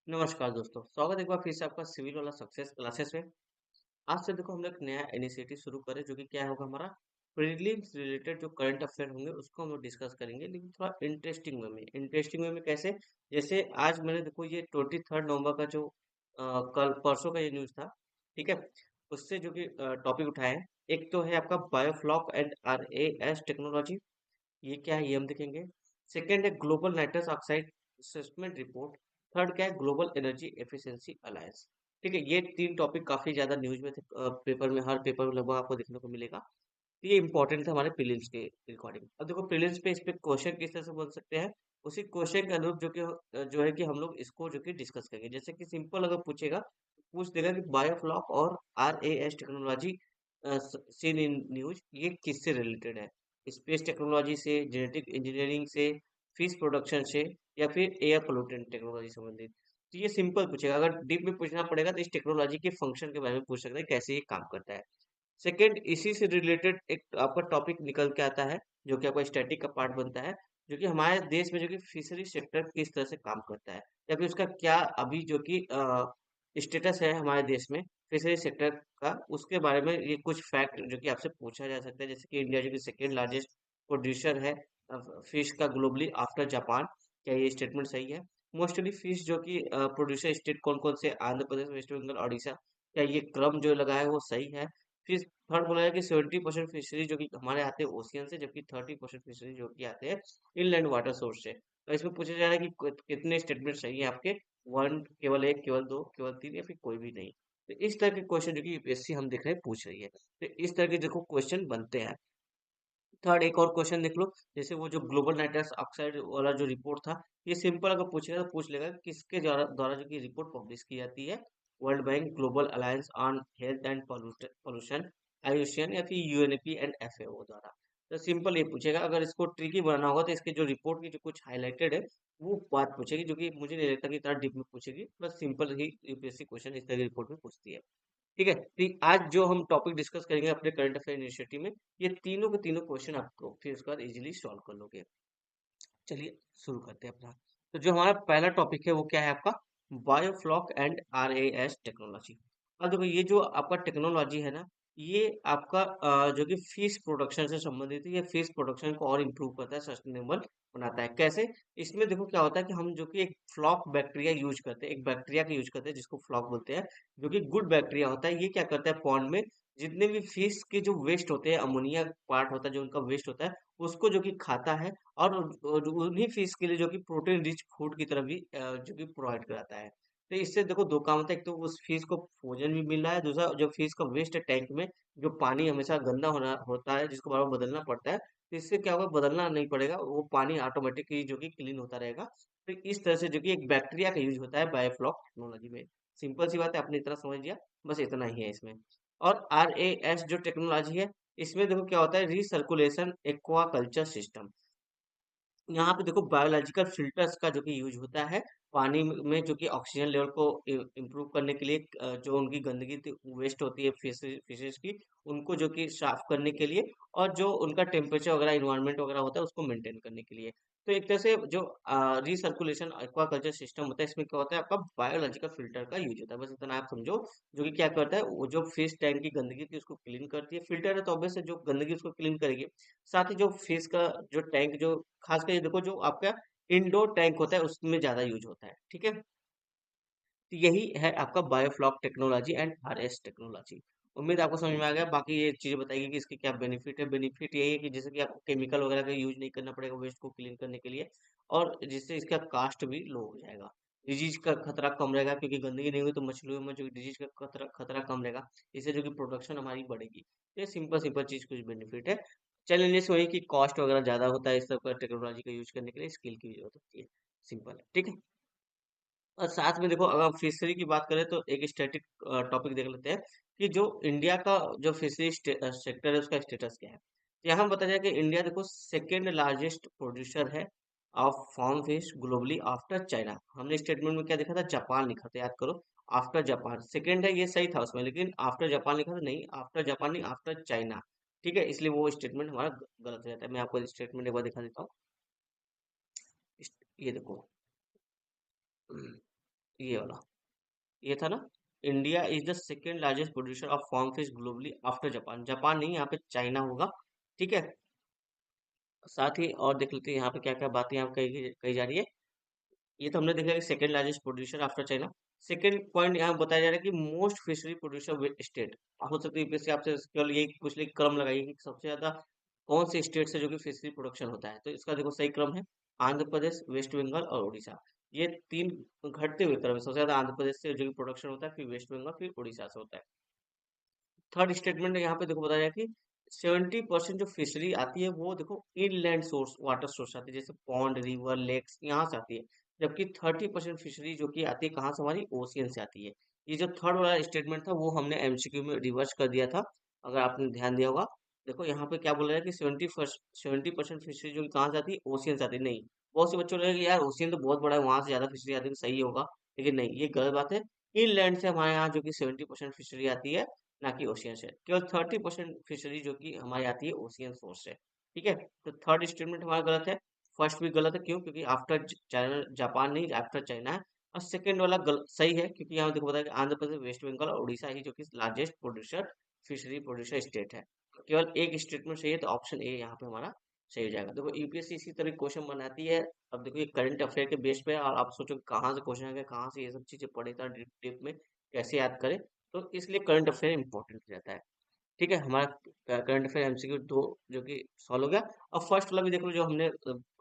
नमस्कार दोस्तों, स्वागत है एक बार फिर से आपका सिविल वाला सक्सेस क्लासेस में। आज से देखो हम लोग नया इनिशिएटिव शुरू करें जो कि क्या होगा हमारा प्रीलिम्स रिलेटेड जो करंट अफेयर होंगे उसको हम लोग डिस्कस करेंगे, लेकिन थोड़ा इंटरेस्टिंग वे में कैसे। जैसे आज मैंने देखो ये 23 नवंबर का जो कल परसों का ये न्यूज़ था, ठीक है। उससे जो कि टॉपिक उठाए हैं, एक तो है आपका बायोफ्लॉक एंड RAS टेक्नोलॉजी। ये क्या है ये हम देखेंगे। सेकेंड है global nitrous oxide assessment report. Third क्या है ग्लोबल एनर्जी एफिशिएंसी अलायंस। ठीक है, ये तीन टॉपिक काफी ज्यादा न्यूज में थे, पेपर में हर पेपर में लगभग आपको देखने को मिलेगा। तो ये इंपॉर्टेंट था हमारे प्रीलिम्स के रिकॉर्डिंग। अब देखो प्रीलिम्स पे इस पे क्वेश्चन किस तरह से बन सकते हैं, उसी क्वेश्चन के अनुरूप जो है कि हम लोग इसको जो कि डिस्कस करेंगे। जैसे कि सिंपल अगर पूछेगा तो पूछ देगा कि बायोफ्लॉक और RAS technology seen in news ये किससे रिलेटेड है। स्पेस टेक्नोलॉजी से, जेनेटिक इंजीनियरिंग से, फिश प्रोडक्शन से, या फिर एयर पोल्यूटेंट टेक्नोलॉजी संबंधित। तो ये सिंपल पूछेगा। अगर डीप में पूछना पड़ेगा तो इस टेक्नोलॉजी के फंक्शन के बारे में पूछ सकते हैं, कैसे ये काम करता है। सेकंड, इसी से रिलेटेड एक आपका टॉपिक निकल के आता है जो कि आपका स्टैटिक का पार्ट बनता है, जो कि हमारे देश में जो कि फिशरी सेक्टर किस तरह से काम करता है, या फिर उसका क्या अभी जो कि स्टेटस है हमारे देश में फिशरी सेक्टर का, उसके बारे में ये कुछ फैक्ट जो कि आपसे पूछा जा सकता है। जैसे कि इंडिया जो कि सेकेंड लार्जेस्ट प्रोड्यूसर है फिश का ग्लोबली आफ्टर जापान, क्या ये स्टेटमेंट सही है। मोस्टली फिश जो कि प्रोड्यूसर स्टेट कौन कौन से, आंध्र प्रदेश, वेस्ट बंगाल, उड़ीसा, क्या ये क्रम जो लगा है वो सही है। फिर थर्ड बोला है कि 70% फिशरी जो कि हमारे आते हैं ओशियन से, जबकि 30% फिशरी जो कि आते हैं इनलैंड वाटर सोर्स से। तो इसमें पूछा जा रहा है कि कितने स्टेटमेंट सही है आपके, वन, केवल एक, केवल दो, केवल तीन, या फिर कोई भी नहीं। तो इस तरह के क्वेश्चन जो कि यूपीएससी हम देख रहे हैं पूछ रही है, तो इस तरह के देखो क्वेश्चन बनते हैं। थर्ड एक और क्वेश्चन देख लो, जैसे वो जो ग्लोबल नाइट्रस ऑक्साइड वाला जो रिपोर्ट था, ये सिंपल अगर पूछेगा तो पूछ लेगा कि किसके द्वारा द्वारा जो कि रिपोर्ट पब्लिश की जाती है। World bank, global alliance on health and pollution, Ayushman, या फिर UNEP एंड FAO द्वारा। तो सिंपल ये पूछेगा। अगर इसको ट्रिकी बनाना होगा तो इसके जो रिपोर्ट की जो कुछ हाईलाइटेड है वो बात पूछेगी, जो कि मुझे नहीं लगता कि इतना डीप में पूछेगी, बस सिंपल ही यूपीएससी क्वेश्चन इस तरह की रिपोर्ट में पूछती है। ठीक है, तो आज जो हम टॉपिक डिस्कस करेंगे अपने करंट अफेयर इनिशिएटिव में, ये तीनों के तीनों क्वेश्चन आपको फिर उसके बाद इजीली सॉल्व कर लोगे। चलिए शुरू करते हैं अपना। तो जो हमारा पहला टॉपिक है वो क्या है आपका, बायोफ्लॉक एंड RAS टेक्नोलॉजी। अब देखो ये जो आपका टेक्नोलॉजी है ना, ये आपका जो कि फिश प्रोडक्शन से संबंधित है। ये फिश प्रोडक्शन को और इम्प्रूव करता है, सस्टेनेबल बनाता है। कैसे? इसमें देखो क्या होता है कि हम जो कि एक फ्लॉक बैक्टीरिया यूज करते हैं, एक बैक्टीरिया का यूज करते हैं जिसको फ्लॉक बोलते हैं, जो कि गुड बैक्टीरिया होता है। ये क्या करता है, पॉन्ड में जितने भी फिश के जो वेस्ट होते हैं, अमोनिया पार्ट होता है जो उनका वेस्ट होता है, उसको जो कि खाता है, और उन्हीं फिश के लिए जो कि प्रोटीन रिच फूड की तरह भी जो कि प्रोवाइड कराता है। तो इससे देखो दो काम होता है, एक तो उस फिश को भोजन भी मिल रहा है, दूसरा जो फिश का वेस्ट है टैंक में, जो पानी हमेशा गंदा होना होता है जिसको बार बार बदलना पड़ता है, तो इससे क्या होगा, बदलना नहीं पड़ेगा, वो पानी ऑटोमेटिकली जो कि क्लीन होता रहेगा। तो इस तरह से जो कि एक बैक्टीरिया का यूज होता है बायोफ्लॉक टेक्नोलॉजी में। सिंपल सी बात है, आपने इतना समझ लिया, बस इतना ही है इसमें। और RAS जो टेक्नोलॉजी है, इसमें देखो क्या होता है, रिसर्कुलेशन एक्वा कल्चर सिस्टम। यहाँ पे देखो बायोलॉजिकल फिल्टर्स का जो कि यूज होता है पानी में, जो कि ऑक्सीजन लेवल को इम्प्रूव करने के लिए, जो उनकी गंदगी वेस्ट होती है फिशेज की, उनको जो कि साफ करने के लिए, और जो उनका टेम्परेचर वगैरह, इन्वायरमेंट वगैरह होता है उसको मेंटेन करने के लिए। तो एक तरह से जो रिसर्कुलेशन एक्वाकल्चर सिस्टम होता है, इसमें क्या होता है, आपका बायोलॉजिकल फिल्टर का यूज होता है। बस इतना आप समझो, जो कि क्या करता है, वो जो फिश टैंक की गंदगी थी उसको क्लीन करती है। फिल्टर है तो ऑब्वियस है जो गंदगी उसको क्लीन करेगी। साथ ही जो फिश का जो टैंक, जो खासकर ये देखो जो आपका इंडोर टैंक होता है उसमें ज्यादा यूज होता है। ठीक है, तो यही है आपका biofloc technology and RS technology. उम्मीद है आपको समझ में आ गया। बाकी ये चीजें बताइए कि इसके क्या बेनिफिट है। बेनिफिट यही है कि जैसे कि आपको केमिकल वगैरह का यूज नहीं करना पड़ेगा वेस्ट को क्लीन करने के लिए, और जिससे इसका कास्ट भी लो हो जाएगा। डिजीज का खतरा कम रहेगा, क्योंकि गंदगी नहीं हुई तो मछलियों में जो डिजीज का खतरा खतरा कम रहेगा। इससे जो कि प्रोडक्शन हमारी बढ़ेगी। ये सिंपल सिंपल चीज कुछ बेनिफिट है। चैलेंजेस वही कि कॉस्ट वगैरह ज्यादा होता है इस सब का, टेक्नोलॉजी का यूज करने के लिए स्किल की जरूरत होती है। सिंपल है, ठीक है। और साथ में देखो अगर फिशरी की बात करें तो एक स्टैटिक टॉपिक देख लेते हैं कि जो इंडिया का जो फिशरी सेक्टर है उसका स्टेटस क्या है। तो यहाँ बताया जाए कि इंडिया देखो सेकेंड लार्जेस्ट प्रोड्यूसर है of farm fish globally after China. हमने स्टेटमेंट में क्या देखा था, जापान लिखा था, याद करो। आफ्टर जापान सेकेंड है, ये सही था उसमें, लेकिन आफ्टर जापान लिखा था, नहीं आफ्टर जापान नहीं, आफ्टर चाइना। ठीक है, इसलिए वो स्टेटमेंट हमारा गलत हो जाता है। मैं आपको स्टेटमेंट एक बार दिखा देता हूँ। ये देखो, ये वाला, ये था ना। India is the second largest producer of farm fish globally after Japan. Japan नहीं, यहाँ पे चाइना होगा। ठीक है। साथ ही और देख लेते हैं यहाँ पे क्या क्या बातें यहाँ कही कही जा रही है। ये तो हमने देखा कि second largest producer after China. Second point यहाँ बताया जा रहा है कि मोस्ट फिशरी प्रोड्यूसर स्टेट। हो सकता है यूपीएससी आपसे केवल यही पूछ ले, क्रम लगाइए कि सबसे ज्यादा कौन से स्टेट से जो कि फिशरी प्रोडक्शन होता है। तो इसका देखो सही क्रम है आंध्र प्रदेश, वेस्ट बंगाल और उड़ीसा। ये तीन घटते हुए क्रम है। सबसे ज्यादा आंध्र प्रदेश से जो कि प्रोडक्शन होता है, फिर वेस्ट बंगाल, फिर उड़ीसा से होता है। थर्ड स्टेटमेंट यहाँ पे देखो बताया जाए कि 70% जो फिशरी आती है वो देखो इनलैंड सोर्स वाटर सोर्स आती है, जैसे पॉन्ड, रिवर, लेक्स, यहाँ से आती है। जबकि 30% फिशरी जो कि आती है कहाँ से, हमारी ओशियन से आती है। ये जो थर्ड वाला स्टेटमेंट था वो हमने एमसीक्यू में रिवर्स कर दिया था, अगर आपने ध्यान दिया होगा। देखो यहाँ पे क्या बोल रहा है कि 70% फिशरी जो कि कहाँ से आती है, ओशियन से आती है। नहीं, बहुत से बच्चों लगेगा कि यार ओशियन तो बहुत बड़ा है, वहां से ज्यादा फिशरी आती है, तो सही होगा। लेकिन नहीं, ये गलत बात है। इनलैंड से हमारे यहाँ जो कि 70% फिशरी आती है, ना कि ओशियन से। केवल 30% फिशरी जो कि हमारी आती है ओशियन सोर्स से। ठीक है। तो थर्ड स्टेटमेंट हमारा गलत है। फर्स्ट भी गलत है, क्यों? क्योंकि आफ्टर चाइना, जापान नहीं, आफ्टर चाइना है। और सेकंड वाला सही है, क्योंकि यहाँ देखो बताया कि आंध्र प्रदेश, वेस्ट बंगाल और उड़ीसा ही जो कि largest producer, fishery producer state है। केवल एक स्टेटमेंट सही है, तो ऑप्शन ए यहाँ पे हमारा सही हो जाएगा। देखो यूपीएससी इसी तरह क्वेश्चन बनाती है। अब देखो ये करंट अफेयर के बेस पे है, और आप सोचो कि कहाँ से क्वेश्चन आ गया, कहाँ से ये सब चीजें पढ़े था डीप डीप में, कैसे याद करें। तो इसलिए करंट अफेयर इंपॉर्टेंट रहता है। ठीक है। हमारा करंट अफेयर एमसीक्यू दो जो कि सॉल्व हो गया। अब फर्स्ट वाला भी देख लो जो हमने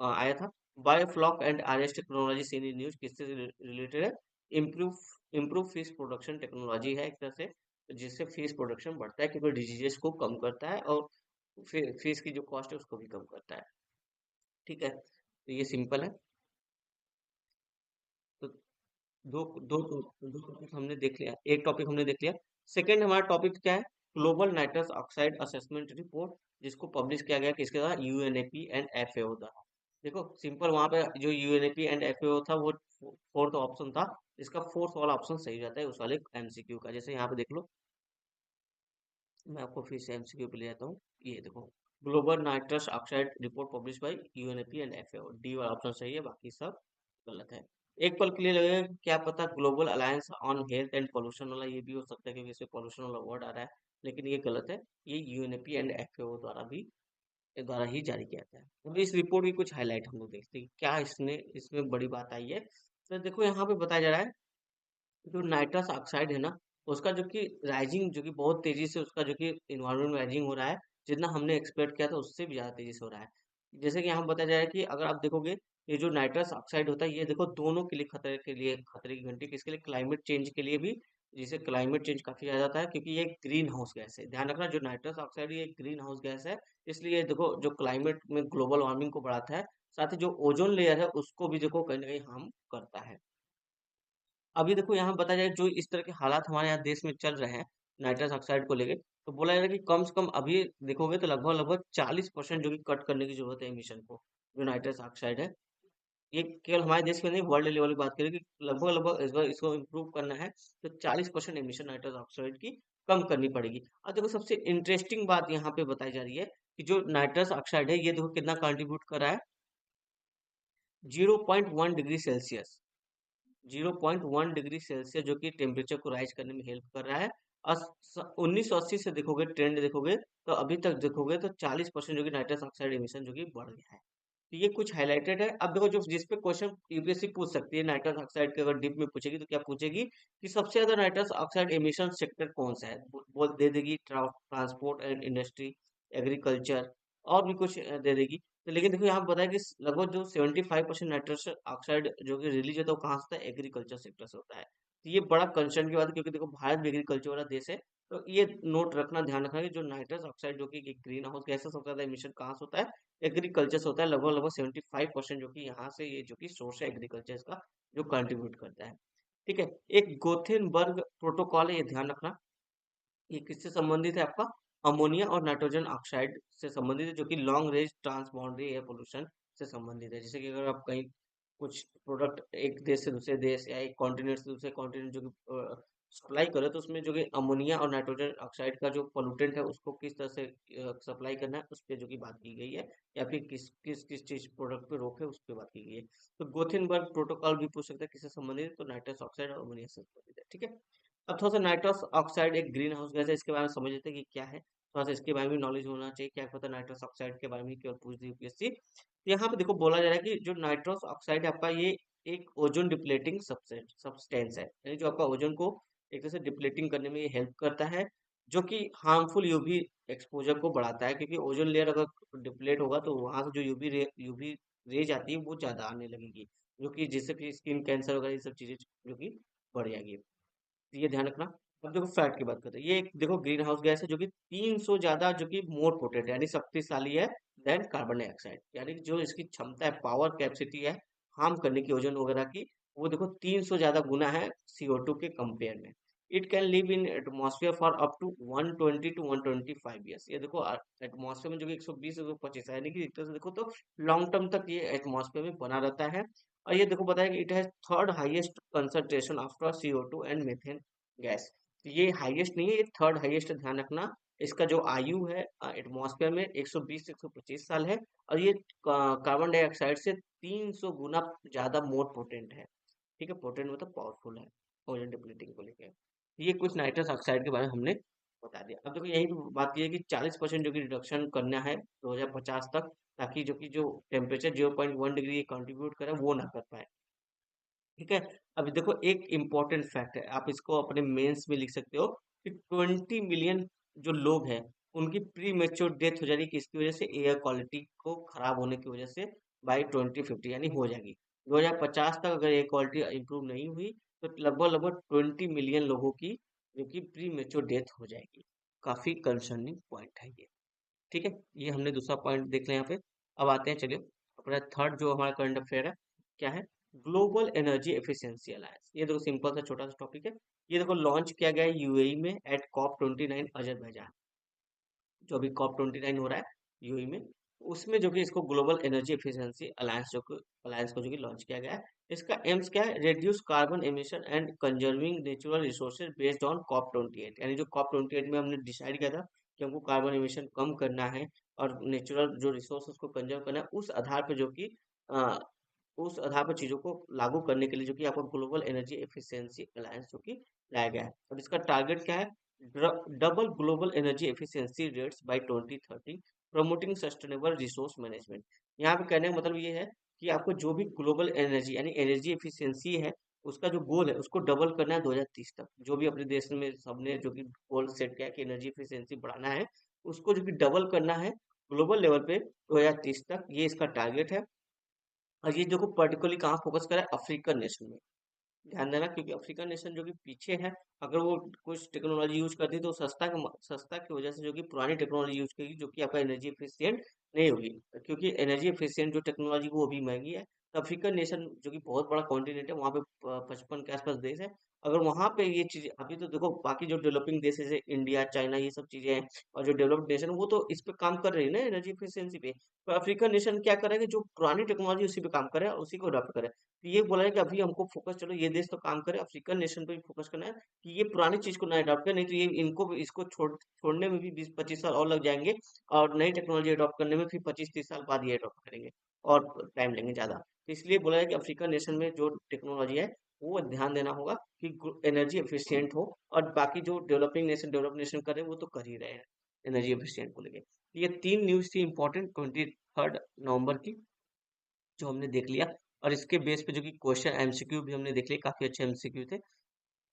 आया था। Biofloc and RS technology seen in news, किससे रिलेटेड है? Improve improve fish production technology है एक तरह से, जिससे फिश प्रोडक्शन बढ़ता है, क्योंकि डिजीजेस को कम करता है, और फिश की जो कॉस्ट है उसको भी कम करता है। ठीक है। तो ये सिंपल है। तो दो दो दो टॉपिक हमने देख लिया, एक टॉपिक हमने देख लिया। सेकंड हमारा टॉपिक क्या है? Global nitrous oxide assessment report, जिसको पब्लिश किया गया किसके द्वारा? यूएनएपी एंड एफएओ द्वारा। देखो सिंपल, वहां पे जो यूएनएपी एंड एफएओ था वो फोर्थ ऑप्शन था। इसका फोर्थ वाला ऑप्शन सही जाता है उस वाले एमसीक्यू का। जैसे यहाँ पे देख लो, मैं आपको फिर से एमसीक्यू पे ले जाता हूँ। ये देखो, global nitrous oxide report publish by UNEP and FAO, D वाला ऑप्शन सही है, बाकी सब गलत है। एक पल के लिए लगेगा कि क्या पता global alliance on health and pollution वाला ये भी हो सकता है, क्योंकि इसमें पोल्यूशन वाला वर्ड आ रहा है। लेकिन ये गलत है। ये यूएनएपी एंड एफएओ द्वारा ही जारी किया गया है। अब इस रिपोर्ट की कुछ हाईलाइट हम लोग देखते हैं कि क्या इसमें बड़ी बात आई है। तो देखो यहाँ पे बताया जा रहा है, जो नाइट्रस ऑक्साइड है ना, उसका जो कि राइजिंग जो कि बहुत तेजी से उसका जो कि इन्वायरमेंट में राइजिंग हो रहा है। जितना हमने एक्सपेक्ट किया था उससे भी ज्यादा तेजी से हो रहा है। जैसे कि यहाँ बताया जा रहा है कि अगर आप देखोगे, ये जो नाइट्रस ऑक्साइड होता है, ये देखो दोनों के लिए खतरे के लिए, खतरे की घंटी किसके लिए? क्लाइमेट चेंज के लिए भी। जिसे क्लाइमेट चेंज काफी ज्यादा होता है, क्योंकि ये ग्रीन हाउस गैस है। ध्यान रखना, जो नाइट्रस ऑक्साइड ये ग्रीन हाउस गैस है। इसलिए देखो जो क्लाइमेट में ग्लोबल वार्मिंग को बढ़ाता है, साथ ही जो ओजोन लेयर है उसको भी देखो कहीं ना कहीं हार्म करता है। अभी देखो यहाँ बताया जाए, जो इस तरह के हालात हमारे यहाँ देश में चल रहे हैं नाइट्रस ऑक्साइड को लेके, तो बोला जा रहा है कि कम से कम अभी देखोगे तो लगभग लगभग 40% जो कि कट करने की जरूरत है एमिशन को, जो नाइट्रस ऑक्साइड है। ये केवल हमारे देश में नहीं, वर्ल्ड लेवल की बात करें कि लगभग लगभग इस बार इसको इम्प्रूव करना है, तो 40% एमिशन नाइट्रस ऑक्साइड की कम करनी पड़ेगी। और देखो सबसे इंटरेस्टिंग बात यहाँ पे बताई जा रही है कि जो नाइट्रस ऑक्साइड है, ये देखो कितना कंट्रीब्यूट कर रहा है। 0.1 डिग्री सेल्सियस, 0.1 डिग्री सेल्सियस जो कि टेम्परेचर को राइज करने में हेल्प कर रहा है। और 1980 से देखोगे, ट्रेंड देखोगे, तो अभी तक देखोगे तो 40% जो कि नाइट्रस ऑक्साइड एमिशन जो कि बढ़ गया है। तो ये कुछ हाईलाइटेड है। अब देखो जो जिस पे क्वेश्चन यूपीएससी पूछ सकती है नाइट्रस ऑक्साइड के, अगर डीप में पूछेगी तो क्या पूछेगी कि सबसे ज्यादा नाइट्रस ऑक्साइड एमिशन सेक्टर कौन सा है? बोल दे देगी ट्रांसपोर्ट एंड इंडस्ट्री, एग्रीकल्चर, और भी कुछ दे देगी। तो लेकिन देखो यहाँ बताया कि लगभग जो 75% नाइट्रस ऑक्साइड जो कि रिलीज होता है वो कहाँ से होता है? एग्रीकल्चर सेक्टर से होता है। तो ये बड़ा कंसर्न की बात है, क्योंकि देखो भारत भी एग्रीकल्चर वाला देश है। तो ये नोट रखना, ध्यान रखना कि जो नाइट्रस ऑक्साइड जो कि ग्रीन हाउस गैसेस होता है, एमिशन कहाँ से होता है? एग्रीकल्चर से होता है। लगभग लगभग 75% जो कि यहाँ से, ये जो कि सोर्स है एग्रीकल्चर का, जो कंट्रीब्यूट करता है। ठीक है। एक गोथेनबर्ग प्रोटोकॉल है, ये ध्यान रखना। ये किससे संबंधित है आपका? अमोनिया और नाइट्रोजन ऑक्साइड से संबंधित है, जो कि लॉन्ग रेंज ट्रांसबाउंडरी एयर पोल्यूशन से संबंधित है। जैसे कि अगर आप कहीं कुछ प्रोडक्ट एक देश से दूसरे देश या एक कॉन्टिनेंट से दूसरे कॉन्टिनेंट जो कि सप्लाई करें तो उसमें जो कि अमोनिया और नाइट्रोजन ऑक्साइड का जो पोल्यूटेंट है उसको किस तरह से सप्लाई करना है उस पे जो कि बात की गई है, या फिर किस किस किस चीज प्रोडक्ट पे रोक है उस पे बात की गई है। तो गोथेनबर्ग प्रोटोकॉल भी पूछ सकता है किससे संबंधित है, तो नाइट्रस ऑक्साइड और अमोनिया से संबंधित है। ठीक है, अब थोड़ा सा नाइट्रस ऑक्साइड एक ग्रीन हाउस गैस है, इसके बारे में समझ लेते हैं कि क्या है, थोड़ा सा इसके बारे में नॉलेज होना चाहिए, क्या पता नाइट्रस ऑक्साइड के बारे में केवल पूछ दी यूपीएससी। तो यहाँ पे देखो बोला जा रहा है कि जो नाइट्रस ऑक्साइड है आपका, ये एक ओजोन डिप्लेटिंग सब्सटेंस है, यानी जो आपका ओजोन को एक तरह से डिप्लेटिंग करने में ये हेल्प करता है, जो कि हार्मफुल यूवी एक्सपोजर को बढ़ाता है, क्योंकि ओजोन लेयर अगर डिप्लेट होगा तो वहां से जो यूवी रेज आती है वो ज्यादा आने लगेगी, जो कि जिससे कि स्किन कैंसर वगैरह ये सब चीजें जो कि बढ़ जाएगी। तो ये ध्यान रखना। अब देखो फैट की बात करते हैं, ये एक देखो ग्रीन हाउस गैस है जो कि 300 ज्यादा जो कि मोर पोटेंट यानी शक्तिशाली है देन कार्बन डाइऑक्साइड, यानी कि जो इसकी क्षमता है, पावर कैपेसिटी है हार्म करने की ओजोन वगैरह की, वो देखो 300 ज्यादा गुना है CO2 के कंपेयर में। It can live in atmosphere for up to 120 to 125 years. ये देखो एटमॉस्फेयर में जो कि 120 125 है, यानी कि एक तरह से देखो तो लॉन्ग टर्म तक ये एटमॉस्फेयर में बना रहता है। और ये देखो बताया कि it has third highest concentration after CO2 and methane gas. ये हाईएस्ट नहीं है, ये थर्ड हाईएस्ट, ध्यान रखना। इसका जो आयु है एटमॉस्फेयर में 120 से 125 साल है, और ये कार्बन डाइऑक्साइड से 300 गुना ज्यादा मोर पोटेंट है। ठीक है, पोटेंट मतलब पावरफुल है ओजोन डिप्लीटिंग को लेकर। ये कुछ नाइट्रस ऑक्साइड के बारे में हमने बता दिया। अब देखो यही बात की है कि 40% जो कि रिडक्शन करना है 2050 तक, ताकि जो टेम्परेचर 0.1 डिग्री कंट्रीब्यूट करे वो ना कर पाए। ठीक है, अभी देखो एक इम्पोर्टेंट फैक्ट है, आप इसको अपने मेंस में लिख सकते हो कि 20 मिलियन जो लोग हैं उनकी प्री मेच्योर डेथ हो जाएगी, किसकी वजह से, एयर क्वालिटी को खराब होने की वजह से, बाई 2050 यानी हो जाएगी। 2050 तक अगर एयर क्वालिटी इंप्रूव नहीं हुई तो लगभग लगभग 20 मिलियन लोगों की जो कि प्री मेच्योर डेथ हो जाएगी। काफी कंसर्निंग पॉइंट है ये। ठीक है, ये हमने दूसरा पॉइंट देख लिया यहाँ पे। अब आते हैं, चलिए अपना थर्ड जो हमारा करंट अफेयर है, क्या है, ग्लोबल एनर्जी एफिशिएंसी अलायंस। ये देखो सिंपल सा छोटा सा टॉपिक है। ये देखो लॉन्च किया गया है यूएई में एट COP29 अजरबैजान, जो अभी COP29 हो रहा है यूएई में, उसमें जो कि इसको ग्लोबल एनर्जी एफिशिएंसी अलायंस को जो कि लॉन्च किया गया है। इसका एम्स क्या है, reduce carbon emission and conserving natural resources based on COP28, यानी जो COP28 में हमने डिसाइड किया था कि हमको कार्बन एमिशन कम करना है और नेचुरल जो रिसोर्सेज को कंजर्व करना है, उस आधार पर जो कि उस आधार पर चीजों को लागू करने के लिए जो कि आपको ग्लोबल एनर्जी एफिशिएंसी अलायंस जो कि लाया गया है। और इसका टारगेट क्या है, double global energy efficiency rates bye 2030, promoting sustainable resource management. यहाँ पे कहने का मतलब ये है कि आपको जो भी ग्लोबल एनर्जी यानी एनर्जी एफिशिएंसी है, उसका जो गोल है उसको डबल करना है 2030 तक। जो भी अपने देश में सबने जो कि गोल सेट किया है कि एनर्जी एफिशिएंसी बढ़ाना है, उसको जो कि डबल करना है ग्लोबल लेवल पे 2030 तक, ये इसका टारगेट है। और ये देखो पर्टिकुलरली कहाँ फोकस करा है, अफ्रीकन नेशन में। ध्यान देना, क्योंकि अफ्रीकन नेशन जो कि पीछे है, अगर वो कुछ टेक्नोलॉजी यूज करती है तो सस्ता की वजह से जो कि पुरानी टेक्नोलॉजी यूज करेगी जो कि आपका एनर्जी एफिशिएंट नहीं होगी, क्योंकि एनर्जी एफिशिएंट जो टेक्नोलॉजी वो भी महंगी है। तो अफ्रीकन नेशन जो कि बहुत बड़ा कॉन्टिनेंट है, वहाँ पे 55 के आसपास देश है। अगर वहाँ पे ये चीज, अभी तो देखो बाकी जो डेवलपिंग देश है जैसे इंडिया चाइना ये सब चीजें हैं, और जो डेवलप्ड नेशन वो तो इस पे काम कर रही है ना एनर्जी एफिशिएंसी पे। तो अफ्रीकन नेशन क्या करेगा, जो पुरानी टेक्नोलॉजी उसी पे काम करे और उसी को अडॉप्ट करे। तो ये बोला है कि अभी हमको फोकस, चलो ये देश तो काम करे, अफ्रीकन नेशन पे भी फोकस करना है कि ये पुरानी चीज को ना अडॉप्ट करे, नहीं तो ये इनको भी इसको छोड़ने में भी 20-25 साल और लग जाएंगे, और नई टेक्नोलॉजी अडॉप्ट करने में फिर 25-30 साल बाद ये अडॉप्ट करेंगे और टाइम लेंगे ज्यादा। तो इसलिए बोला है कि अफ्रीकन नेशन में जो टेक्नोलॉजी है वो ध्यान देना होगा कि एनर्जी एफिशिएंट हो, और बाकी जो डेवलप नेशन करे वो तो कर ही रहे हैं एनर्जी एफिशिएंट को लेके। ये तीन न्यूज थी इंपॉर्टेंट 23 नवंबर की, जो हमने देख लिया। और इसके बेस पे जो कि क्वेश्चन एमसीक्यू भी हमने देख लिए, काफी अच्छे एमसीक्यू थे।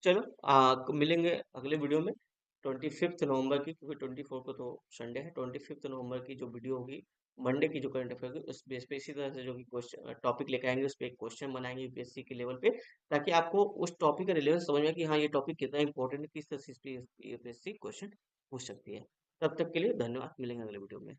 चलो मिलेंगे अगले वीडियो में 25 नवंबर की, क्योंकि 24 को तो संडे है। 25 नवंबर की जो वीडियो होगी, मंडे की जो करंट अफेयर होगी, उस बेस पे इसी तरह से जो कि क्वेश्चन टॉपिक लेके आएंगे, उस पर एक क्वेश्चन बनाएंगे यूपीएससी के लेवल पे, ताकि आपको उस टॉपिक का रिलेवेंस समझ में आए कि हाँ ये टॉपिक कितना इंपॉर्टेंट है, किस तरह से यूपीएससी क्वेश्चन पूछ सकती है। तब तक के लिए धन्यवाद, मिलेंगे अगले वीडियो में।